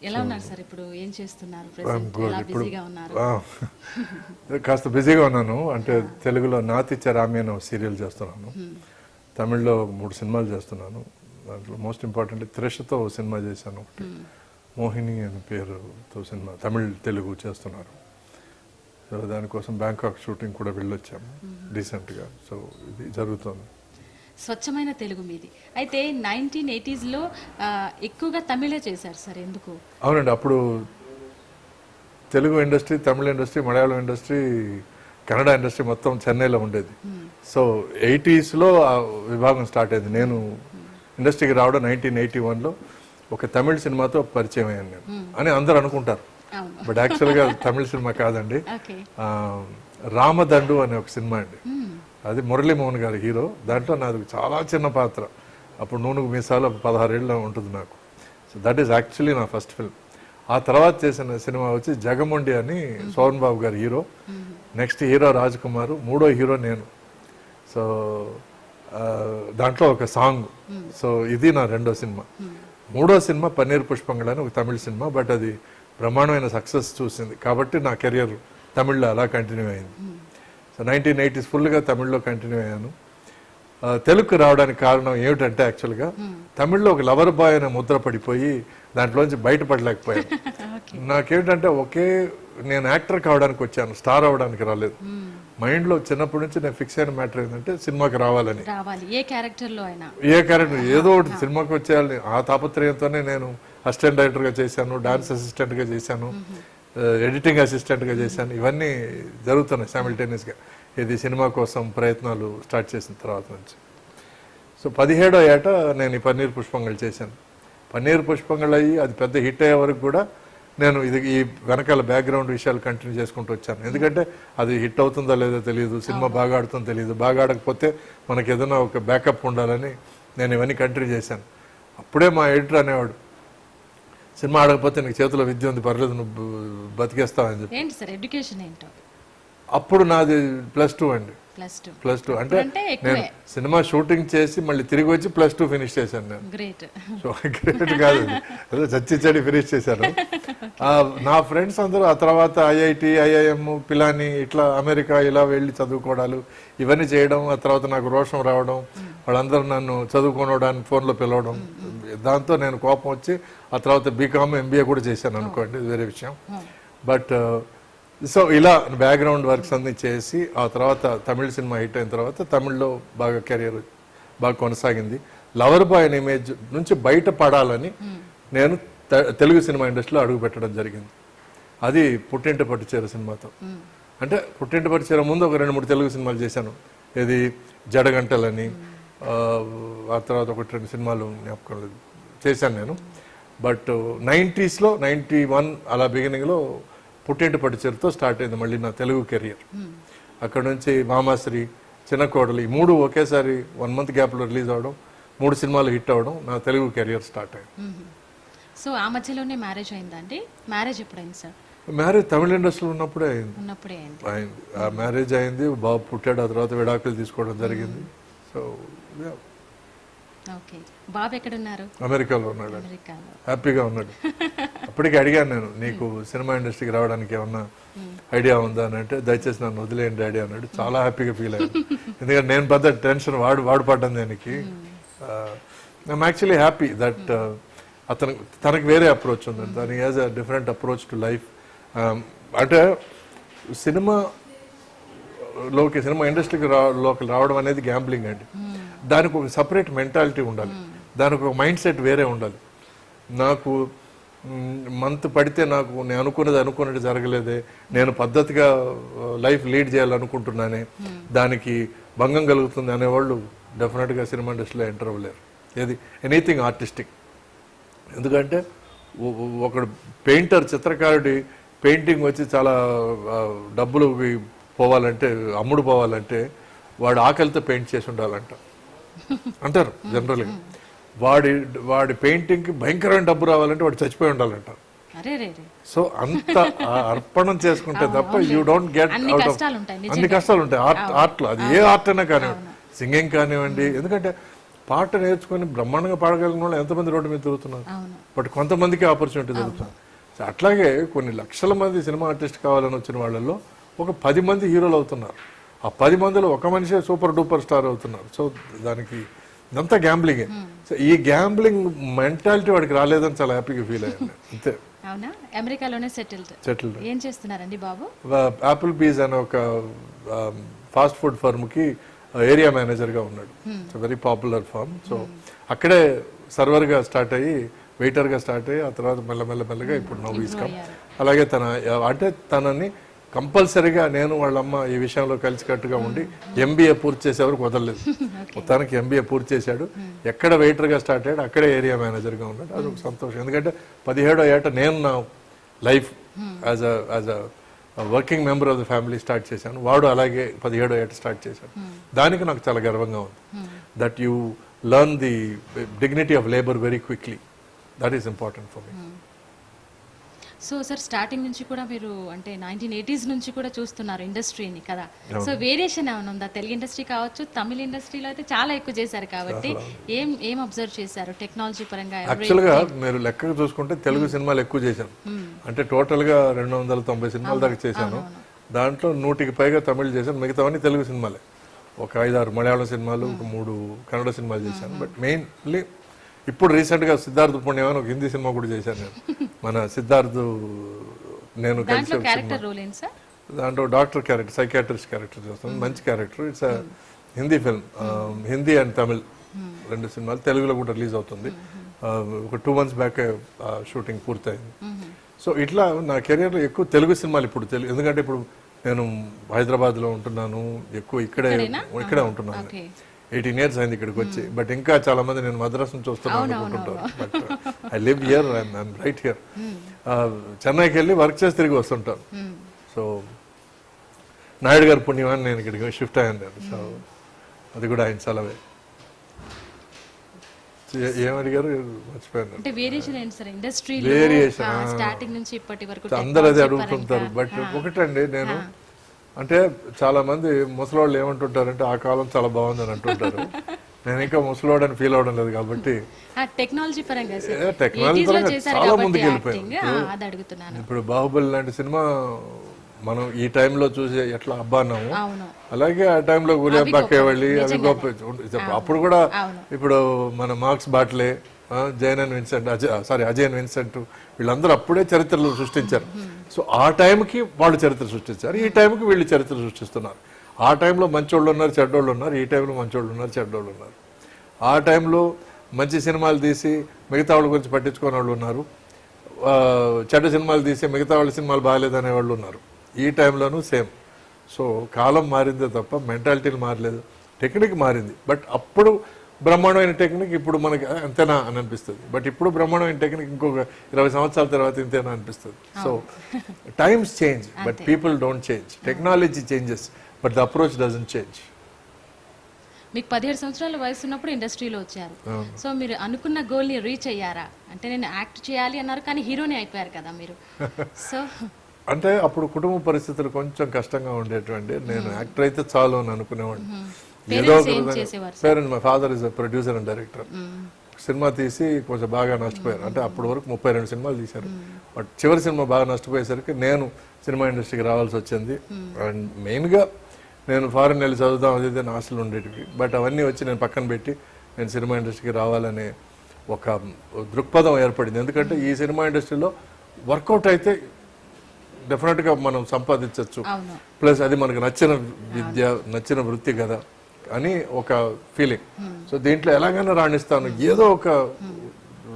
ఎలా ఉన్నారు సార్ ఇప్పుడు? ఏం చేస్తున్నారు? ప్రెజెంట్ ఎలా బిజీగా ఉన్నారు? కాస్త బిజీగా ఉన్నాను. అంటే తెలుగులో నాతిచ్చ రామ్యాన్ సీరియల్ చేస్తున్నాను, తమిళ్లో 3 సినిమాలు చేస్తున్నాను. దాంట్లో మోస్ట్ ఇంపార్టెంట్ త్రిషతో సినిమా చేశాను ఒకటి, మోహిని అనే పేరుతో సినిమా తమిళ్ తెలుగు చేస్తున్నారు. సో దానికోసం బ్యాంకాక్ షూటింగ్ కూడా వెళ్ళొచ్చాము రీసెంట్గా. సో ఇది జరుగుతుంది. స్వచ్ఛమైన తెలుగు మీది. అయితే 1980s ఎక్కువగా తమిళే చేశారు సార్, ఎందుకు? అవునండి, అప్పుడు Telugu industry, Tamil industry, Malayalam industry, Kannada industry మొత్తం చెన్నైలో ఉండేది. సో 80sలో ఆ విభాగం స్టార్ట్ అయింది. నేను ఇండస్ట్రీకి రావడం 1981లో ఒక తమిళ సినిమాతో పరిచయం అయ్యాను నేను అని అందరూ అనుకుంటారు. బట్ యాక్చువల్గా తమిళ సినిమా కాదండి, రామదండు అనే ఒక సినిమా అండి. అది మురళీమోహన్ గారి హీరో. దాంట్లో నాది చాలా చిన్న పాత్ర. అప్పుడు నూనెకు మీసాలు 16 ఏళ్ళు ఉంటుంది నాకు. సో దట్ ఈస్ యాక్చువల్లీ నా ఫస్ట్ ఫిల్మ్. ఆ తర్వాత చేసిన సినిమా వచ్చి జగముండి అని సోహన్ బాబు గారి hero, next hero Raj Kumar, మూడో హీరో నేను. సో దాంట్లో ఒక సాంగ్. సో ఇది నా రెండో సినిమా. మూడో సినిమా పన్నీర్ పుష్పంగళ అని ఒక తమిళ సినిమా, బట్ అది బ్రహ్మాండమైన సక్సెస్ చూసింది కాబట్టి నా కెరియర్ తమిళ్లో అలా కంటిన్యూ అయింది. సో 1980s ఫుల్గా తమిళ్లో కంటిన్యూ అయ్యాను. తెలుగుకు రావడానికి కారణం ఏమిటంటే యాక్చువల్గా తమిళ్లో ఒక లవర్ బాయ్ అనే ముద్ర పడిపోయి దాంట్లోంచి బయటపడలేకపోయాను. నాకేమిటంటే నేను యాక్టర్ కావడానికి వచ్చాను, స్టార్ అవడానికి రాలేదు. మైండ్లో చిన్నప్పటి నుంచి నేను ఫిక్స్ అయిన మ్యాటర్ ఏంటంటే సినిమాకి రావాలని. ఏ క్యారెక్టర్ ఏదో ఒకటి సినిమాకి వచ్చేయాలని ఆ తాపత్రయంతోనే నేను అసిస్టెంట్ డైరెక్టర్గా చేశాను, డాన్స్ అసిస్టెంట్గా చేశాను, ఎడిటింగ్ అసిస్టెంట్గా చేశాను. ఇవన్నీ జరుగుతున్నాయి సైమిల్టేనియస్గా ఇది సినిమా కోసం ప్రయత్నాలు స్టార్ట్ చేసిన తర్వాత నుంచి. సో 17వ ఏట నేను ఈ పన్నీర్ పుష్పంగళ చేశాను. పన్నీర్ పుష్పంగళ అయ్యి అది పెద్ద హిట్ అయ్యే వరకు కూడా నేను ఈ వెనకాల బ్యాక్గ్రౌండ్ విషయాలు కంటిన్యూ చేసుకుంటూ వచ్చాను. ఎందుకంటే అది హిట్ అవుతుందో లేదో తెలియదు, సినిమా బాగా ఆడుతుందో తెలియదు, బాగా ఆడకపోతే మనకి ఏదైనా ఒక బ్యాకప్ ఉండాలని నేను ఇవన్నీ కంటిన్యూ చేశాను. అప్పుడే మా ఎడిటర్ అనేవాడు, సినిమా ఆడకపోతే నీకు చేతిలో విద్య ఉంది, పర్లేదు, నువ్వు బతికేస్తావు అని చెప్పి. ఏంటి సార్ ఎడ్యుకేషన్ ఏంటో? అప్పుడు నాది +2 అండి. +2 అంటే నేను సినిమా షూటింగ్ చేసి మళ్ళీ తిరిగి వచ్చి +2 ఫినిష్ చేశాను నేను. సో గ్రేట్ కాదు, అదే చచ్చి ఫినిష్ చేశాను. నా ఫ్రెండ్స్ అందరూ ఆ తర్వాత IIT, IIM, పిలాని ఇట్లా అమెరికా ఇలా వెళ్ళి చదువుకోవడాలు ఇవన్నీ చేయడం. ఆ తర్వాత నాకు రోషం రావడం, వాళ్ళందరూ నన్ను చదువుకోవడానికి ఫోన్లో పిలవడం, దాంతో నేను కోపం వచ్చి ఆ తర్వాత BCom MBA కూడా చేశాను అనుకోండి, వేరే విషయం. బట్ సో ఇలా బ్యాక్గ్రౌండ్ వర్క్స్ అన్ని చేసి ఆ తర్వాత తమిళ సినిమా హిట్ అయిన తర్వాత తమిళ్లో బాగా కెరియర్ బాగా కొనసాగింది. లవర్ బాయ్ అనే ఇమేజ్ నుంచి బయటపడాలని నేను తెలుగు సినిమా ఇండస్ట్రీలో అడుగు పెట్టడం జరిగింది. అది పుట్టింటి పట్టుచీర సినిమాతో. అంటే పుట్టింటి పట్టుచీర ముందు ఒక 2-3 తెలుగు సినిమాలు చేశాను. ఇది జడగంటలని, ఆ తర్వాత 1-2 సినిమాలు జ్ఞాపకం లేదు చేశాను నేను. బట్ 90sలో 91 అలా బిగినింగ్లో పుట్టింటి పట్టుచీరతో స్టార్ట్ అయింది మళ్ళీ నా తెలుగు కెరియర్. అక్కడ నుంచి మామాశ్రీ, చిన్న కోడలు, ఈ 3 ఒకేసారి 1 month గ్యాప్లో రిలీజ్ అవ్వడం, 3 సినిమాలు హిట్ అవ్వడం, నా తెలుగు కెరియర్ స్టార్ట్ అయింది. సో ఆ మధ్యలోనే మ్యారేజ్ అయిందండి? మ్యారేజ్ ఎప్పుడైంది సార్? మ్యారేజ్ తమిళ ఇండస్ట్రీలో ఉన్నప్పుడే అయింది. ఆ మ్యారేజ్ అయింది, బాబు పుట్టాడు, ఆ తర్వాత విడాకులు తీసుకోవడం జరిగింది. సో బాబు ఎక్కడ ఉన్నారు? అమెరికాలో ఉన్నాడు, హ్యాపీగా ఉన్నాడు. అప్పటికి అడిగాను నేను, నీకు సినిమా ఇండస్ట్రీకి రావడానికి ఏమన్నా ఐడియా ఉందా అని అంటే, దయచేసి నన్ను వదిలేయండి డాడీ అన్నాడు. చాలా హ్యాపీగా ఫీల్ అయ్యాను, ఎందుకంటే నేను పెద్ద టెన్షన్ వాడు పడ్డాను దానికి. ఐఎమ్ యాక్చువల్లీ హ్యాపీ దట్ తనకి వేరే అప్రోచ్ ఉంది, తనకి has a different approach to life. అంటే సినిమా ఇండస్ట్రీకి లోకి రావడం అనేది గ్యాంబ్లింగ్ అండి. దానికి ఒక సపరేట్ మెంటాలిటీ ఉండాలి, దానికి ఒక మైండ్ సెట్ వేరే ఉండాలి. నాకు మంత్ పడితే నాకు నేను అనుకున్నట్టు జరగలేదే, నేను పద్ధతిగా లైఫ్ లీడ్ చేయాలనుకుంటున్నానే, దానికి భంగం కలుగుతుంది అనేవాళ్ళు డెఫినెట్గా సినిమా ఇండస్ట్రీలో ఎంటర్ అవ్వలేరు. ఏది ఎనీథింగ్ ఆర్టిస్టిక్. ఎందుకంటే ఒకడు పెయింటర్, చిత్రకారుడి పెయింటింగ్ వచ్చి చాలా డబ్బులు పోవాలంటే, అమ్ముడు పోవాలంటే వాడు ఆకలితో పెయింట్ చేసి ఉండాలంట అంటారు జనరల్గా. వాడి పెయింటింగ్కి భయంకరమైన డబ్బు రావాలంటే వాడు చచ్చిపోయి ఉండాలంట. సో అంత అర్పణం చేసుకుంటే తప్ప you don't get out of. అన్ని కష్టాలు ఉంటాయి ఆర్ట్లో. అది ఏ ఆర్ట్ అయినా కానివ్వండి, సింగింగ్ కానివ్వండి. ఎందుకంటే పాట నేర్చుకొని బ్రహ్మాండంగా పాడగలిగిన వాళ్ళు ఎంతమంది రోడ్డు మీద తిరుగుతున్నారు, అవును బట్ కొంతమందికి ఆపర్చునిటీ దొరుకుతుంది. సో అట్లాగే కొన్ని లక్షల మంది సినిమా ఆర్టిస్ట్ కావాలని వచ్చిన వాళ్ళల్లో ఒక 10 మంది హీరోలు అవుతున్నారు. ఆ 10 మందిలో ఒక మనిషే సూపర్ డూపర్ స్టార్ అవుతున్నారు. సో దానికి ఇదంతా గ్యాంబ్లింగే. సో ఈ గ్యాంబ్లింగ్ మెంటాలిటీ వాడికి రాలేదని చాలా హ్యాపీగా ఫీల్ అయ్యాను అంతే. అవునా, అమెరికాలోనే సెటిల్డ్. ఏం చేస్తున్నారండి బాబు? యాపిల్ బీజ్ అనే ఒక ఫాస్ట్ ఫుడ్ ఫర్మ్కి ఏరియా మేనేజర్గా ఉన్నాడు. It's very popular firm. So అక్కడే సర్వర్గా స్టార్ట్ అయ్యి వెయిటర్గా స్టార్ట్ అయ్యి ఆ తర్వాత మెల్లమెల్లగా ఇప్పుడు నౌ ఈజ్ కమ్. అలాగే అంటే తనని కంపల్సరీగా నేను వాళ్ళమ్మ ఈ విషయంలో కలిసికట్టుగా ఉండి ఎంబీఏ పూర్తి చేసేవరకు వదలలేదు. మొత్తానికి ఎంబీఏ పూర్తి చేశాడు. ఎక్కడ వెయిటర్గా స్టార్ట్ అయ్యాడు అక్కడే ఏరియా మేనేజర్గా ఉన్నాడు. అది ఒక సంతోషం. ఎందుకంటే 17వ ఏట నేను నా life as a working member of the family start చేశాను. వాడు అలాగే 17వ ఏట స్టార్ట్ చేశాడు. దానికి నాకు చాలా గర్వంగా ఉంది. That you learn the dignity of labour very quickly. That is important for me. So sir starting నుంచి కూడా మీరు అంటే 1980s నుంచి కూడా చూస్తున్నారు ఇండస్ట్రీని కదా. సో వేరియేషన్ ఏమైనా ఉందా? తెలుగు ఇండస్ట్రీ కావచ్చు, తమిళ ఇండస్ట్రీలో అయితే చాలా ఎక్కువ చేశారు కాబట్టి ఏం అబ్జర్వ్ చేశారు టెక్నాలజీ పరంగా? యాక్చువల్గా మీరు లెక్కగా చూసుకుంటే తెలుగు సినిమాలు ఎక్కువ చేశాను. అంటే టోటల్గా 290 సినిమాల దాకా చేశాను. దాంట్లో 100కి పైగా తమిళ్ చేశాను. మిగతావన్నీ తెలుగు సినిమాలే. ఒక 5-6 మలయాళం సినిమాలు, ఒక 3 కన్నడ సినిమాలు చేశాను. బట్ మెయిన్లీ ఇప్పుడు రీసెంట్గా సిద్ధార్థ్ పుణ్యం అని ఒక హిందీ సినిమా కూడా చేశాను నేను. మన సిద్ధార్థ్ నేను కలిసి దాంట్లో డాక్టర్ క్యారెక్టర్, సైకాట్రిస్ట్ క్యారెక్టర్ చేస్తాను. మంచి character. It's Hindi film. Hindi and Tamil 2 సినిమాలు. తెలుగులో కూడా రిలీజ్ అవుతుంది. ఒక 2 months బ్యాక్ షూటింగ్ పూర్తయింది. సో ఇట్లా నా కెరియర్లో ఎక్కువ తెలుగు సినిమాలు ఇప్పుడు ఎందుకంటే ఇప్పుడు నేను హైదరాబాద్లో ఉంటున్నాను, ఎక్కువ ఇక్కడే ఉంటున్నాను. 18 years అయింది ఇక్కడికి వచ్చి. బట్ ఇంకా చాలా మంది నేను మద్రాస్ నుంచి వస్తున్నాను అనుకుంటుంటారు. But I live here, I'm right here. చెన్నైకి వెళ్ళి వర్క్ చేసి తిరిగి వస్తుంటాను. సో నాయుడు గారి పుణ్యమాన్ని నేను ఇక్కడికి షిఫ్ట్ అయ్యాను. సో అది కూడా ఆయన చలవే. ఏమడిగారు మర్చిపోయాను. అందరూ అది అడుగుతుంటారు. బట్ ఒకటండి, నేను అంటే చాలా మంది ముసలోళ్ళు ఏమంటుంటారంటే ఆ కాలం చాలా బాగుందని అంటుంటారు. నేను ఇంకా ముసలోడని ఫీల్ అవడం లేదు కాబట్టి టెక్నాలజీ పరంగా చాలా ముందుకు వెళ్ళిపోయాను. ఇప్పుడు బాహుబలి లాంటి సినిమా మనం ఈ టైంలో చూసి ఎట్లా అబ్బా అన్నాము, అలాగే ఆ టైంలో గులాబ్ బాకేవళ్ళి అవి గొప్ప. అప్పుడు కూడా ఇప్పుడు మన మార్క్స్ బాట్లే, జైనన్ విన్సెంట్, అజయన్ విన్సెంట్ వీళ్ళందరూ అప్పుడే చరిత్రలు సృష్టించారు. సో ఆ టైంకి వాళ్ళు చరిత్ర సృష్టించారు. ఈ టైంకి వీళ్ళు చరిత్ర సృష్టిస్తున్నారు. ఆ టైంలో మంచోళ్ళు ఉన్నారు, చెడ్డోళ్ళు ఉన్నారు. ఈ టైంలో మంచోళ్ళు ఉన్నారు, చెడ్డోళ్ళు ఉన్నారు. ఆ టైంలో మంచి సినిమాలు తీసి మిగతా వాళ్ళ గురించి పట్టించుకునే వాళ్ళు ఉన్నారు. చెడ్డ సినిమాలు తీసి మిగతా వాళ్ళ సినిమాలు బాగాలేదనే వాళ్ళు ఉన్నారు. ఈ టైంలోనూ సేమ్. సో కాలం మారిందే తప్ప మెంటాలిటీలు మారలేదు. టెక్నిక్ మారింది. బట్ అప్పుడు బ్రహ్మాండమైన టెక్నిక్ ఇప్పుడు మనకి అంతేనా అని అనిపిస్తుంది. బట్ ఇప్పుడు బ్రహ్మాండమైన టెక్నిక్ ఇంకొక 20 సంవత్సరాల తర్వాత ఇంతేనా అనిపిస్తుంది. So times change but people don't change. Technology changes but the approach doesn't change. మీకు 17 సంవత్సరాల వయసు ఉన్నప్పుడు ఇండస్ట్రీలో వచ్చారు. సో మీరు అనుకున్న గోల్ని రీచ్ అయ్యారా? అంటే నేను యాక్ట్ చేయాలి అన్నారు కానీ హీరోనే అయిపోయారు కదా మీరు. సో అంటే అప్పుడు కుటుంబ పరిస్థితులు కొంచెం కష్టంగా ఉండేటువంటి. నేను యాక్టర్ అయితే చాలు అని అనుకునేవాడిని. ఏదో parent, my father is producer and director. Cinema తీసి కొంచెం బాగా నష్టపోయారు. అంటే అప్పటి వరకు 32 సినిమాలు తీశారు. బట్ చివరి సినిమా బాగా నష్టపోయేసరికి నేను సినిమా ఇండస్ట్రీకి రావాల్సి వచ్చింది. అండ్ మెయిన్గా నేను ఫారెన్ వెళ్ళి చదువుదాం అది నా ఆశలు ఉండేటివి. బట్ అవన్నీ వచ్చి నేను పక్కన పెట్టి నేను సినిమా ఇండస్ట్రీకి రావాలనే ఒక దృక్పథం ఏర్పడింది. ఎందుకంటే ఈ సినిమా ఇండస్ట్రీలో వర్కౌట్ అయితే డెఫినెట్గా మనం సంపాదించవచ్చు. ప్లస్ అది మనకు నచ్చిన విద్య, నచ్చిన వృత్తి కదా అని ఒక ఫీలింగ్. సో దీంట్లో ఎలాగైనా రాణిస్తాను, ఏదో ఒక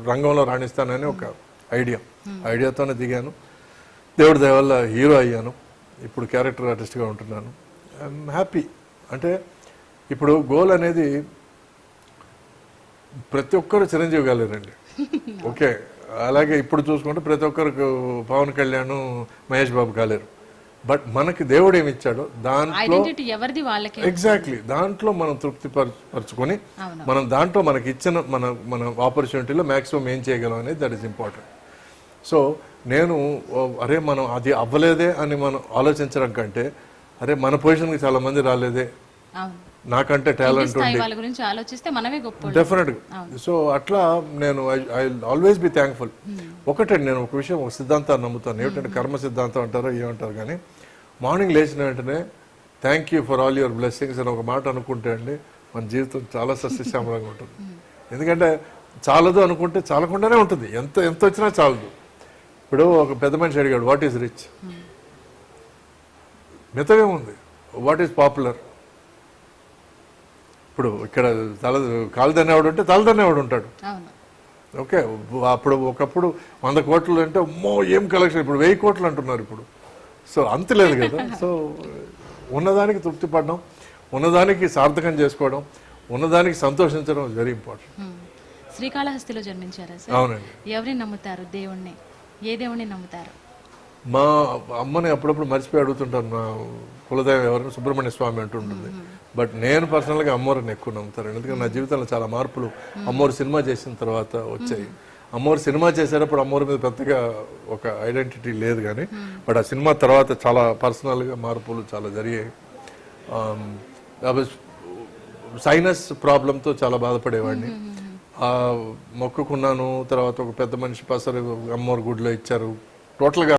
రంగంలో రాణిస్తానని ఒక ఐడియాతోనే దిగాను. దేవుడి దయ వల్ల హీరో అయ్యాను. ఇప్పుడు క్యారెక్టర్ ఆర్టిస్ట్గా ఉంటున్నాను. I'm happy. అంటే ఇప్పుడు గోల్ అనేది ప్రతి ఒక్కరు చిరంజీవి కాలేరండి. ఓకే, అలాగే ఇప్పుడు చూసుకుంటే ప్రతి ఒక్కరికి పవన్ కళ్యాణ్, మహేష్ బాబు కాలేరు. బట్ మనకి దేవుడు ఏమి ఇచ్చాడో దాంట్లో ఎగ్జాక్ట్లీ దాంట్లో మనం తృప్తి పరుచుకొని మనం దాంట్లో మనకి ఇచ్చిన మన ఆపర్చునిటీలో మ్యాక్సిమం ఏం చేయగలం అనేది దట్ ఈస్ ఇంపార్టెంట్. సో నేను అరే మనం అది అవ్వలేదే అని మనం ఆలోచించడం కంటే అరే మన పొజిషన్కి చాలా మంది రాలేదే, నాకంటే కింది టాలెంట్ స్థాయి ఉండి వాళ్ళ గురించి ఆలోచిస్తే మనమే గొప్ప. డెఫినెట్గా. సో అట్లా నేను ఐ ఆల్వేస్ బి థ్యాంక్ఫుల్. ఒకటే నేను ఒక విషయం, ఒక సిద్ధాంతాన్ని నమ్ముతాను. ఏమిటంటే కర్మ సిద్ధాంతం అంటారో ఏమంటారు, కానీ మార్నింగ్ లేచిన వెంటనే thank you for all your blessings అని ఒక మాట అనుకుంటే అండి మన జీవితం చాలా సస్యశ్యామలంగా ఉంటుంది. ఎందుకంటే చాలదు అనుకుంటే చాలకుండానే ఉంటుంది, ఎంత వచ్చినా చాలదు. ఇప్పుడు ఒక పెద్ద మనిషి అడిగాడు వాట్ ఈజ్ రిచ్, మిగతాగా ఉంది వాట్ ఈజ్ పాపులర్. ఇప్పుడు ఇక్కడ కాలుదనేవాడు ఉంటే తలదనేవాడు ఉంటాడు. అవును. ఓకే, అప్పుడు ఒకప్పుడు 100 కోట్లు అంటే అమ్మో ఏం కలెక్షన్, ఇప్పుడు 1000 కోట్లు అంటున్నారు ఇప్పుడు. సో అంత లేదు కదా. సో ఉన్నదానికి తృప్తి పడడం, ఉన్నదానికి సార్థకం చేసుకోవడం, ఉన్నదానికి సంతోషించడం వెరీ ఇంపార్టెంట్. శ్రీకాళహస్తిలో జన్మించారా సార్? అవునండి. ఎవరిని నమ్ముతారు దేవుణ్ణి? ఏ దేవుణ్ణి నమ్ముతారు? మా అమ్మని అప్పుడప్పుడు మర్చిపోయి అడుగుతుంటాను, నా కులదైవం ఎవరైనా సుబ్రహ్మణ్య స్వామి అంటుంటుంది. బట్ నేను పర్సనల్గా అమ్మవారిని ఎక్కువ నమ్ముతాను. ఎందుకంటే నా జీవితంలో చాలా మార్పులు అమ్మవారి సినిమా చేసిన తర్వాత వచ్చాయి. అమ్మవారి సినిమా చేసేటప్పుడు అమ్మవారి మీద పెద్దగా ఒక ఐడెంటిటీ లేదు, కానీ బట్ ఆ సినిమా తర్వాత చాలా పర్సనల్గా మార్పులు చాలా జరిగాయి. సైనస్ ప్రాబ్లంతో చాలా బాధపడేవాడిని. మొక్కుకున్నాను, తర్వాత ఒక పెద్ద మనిషి పసరు అమ్మవారి గుడిలో ఇచ్చారు. టోటల్గా